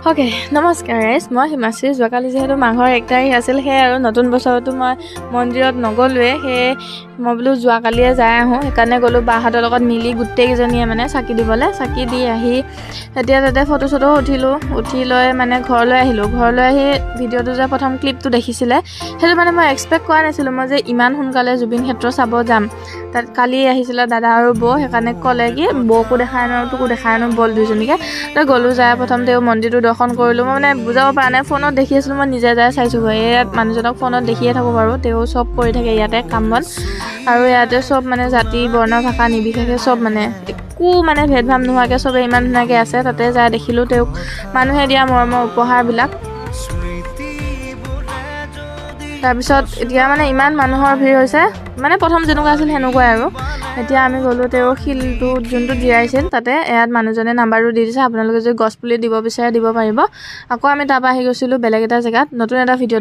Okay নমস্কাৰ guys, মই হিমাশ্ৰী। যোৱাকালি যিহেতু মাঘৰ 1 তাৰিখ আছিল, সেয়ে আৰু নতুন বছৰতো মই মন্দিৰত নগ'লোৱে। সেয়ে মই বোলো যোৱাকালিয়ে যাই আহোঁ, সেইকাৰণে গ'লোঁ বাহঁতৰ লগত মিলি গোটেইকেইজনীয়ে মানে চাকি দিবলৈ। চাকি দি আহি এতিয়া তাতে ফটো চটো উঠি লৈ মানে ঘৰলৈ আহিলোঁ। ঘৰলৈ আহি ভিডিঅ'টো যে প্ৰথম ক্লিপটো দেখিছিলে, সেইটো মানে মই এক্সপেক্ট কৰা নাছিলোঁ মই যে ইমান সোনকালে জুবিন ক্ষেত্ৰ চাব যাম। তাত কালি আহিছিলে দাদা আৰু বৌ, সেইকাৰণে ক'লে কি বৌকো দেখাই আনো তোকো দেখাই আনো ব'ল দুইজনীকে। তই গ'লোঁ, যায় প্ৰথম তেওঁ মন্দিৰটো দৰ্শন কৰিলোঁ। মই মানে বুজাব পৰা নাই, ফোনত দেখি আছিলোঁ, মই নিজে যাই চাইছোঁ। ইয়াত মানুহজনক ফোনত দেখিয়ে থাকোঁ বাৰু, তেওঁ চব কৰি থাকে ইয়াতে কাম বন, আৰু ইয়াতে চব মানে জাতি বৰ্ণ ভাষা নিৰ্বিশেষে চব মানে একো মানে ভেদভাৱ নোহোৱাকৈ চবে ইমান ধুনীয়াকৈ আছে। তাতে যাই দেখিলোঁ তেওঁক মানুহে দিয়া মৰমৰ উপহাৰবিলাক। তাৰপিছত এতিয়া মানে ইমান মানুহৰ ভিৰ হৈছে, মানে প্ৰথম যেনেকুৱা আছিল সেনেকুৱাই আৰু। এতিয়া আমি গ'লোঁ তেওঁৰ শিলটো যোনটো দিয়াইছিল তাতে, ইয়াত মানুহজনে নাম্বাৰটো দি দিছে, আপোনালোকে যদি গছপুলি দিব বিচাৰে দিব পাৰিব। আকৌ আমি তাৰপৰা আহি গৈছিলোঁ বেলেগ এটা জেগাত, নতুন এটা ভিডিঅ'ত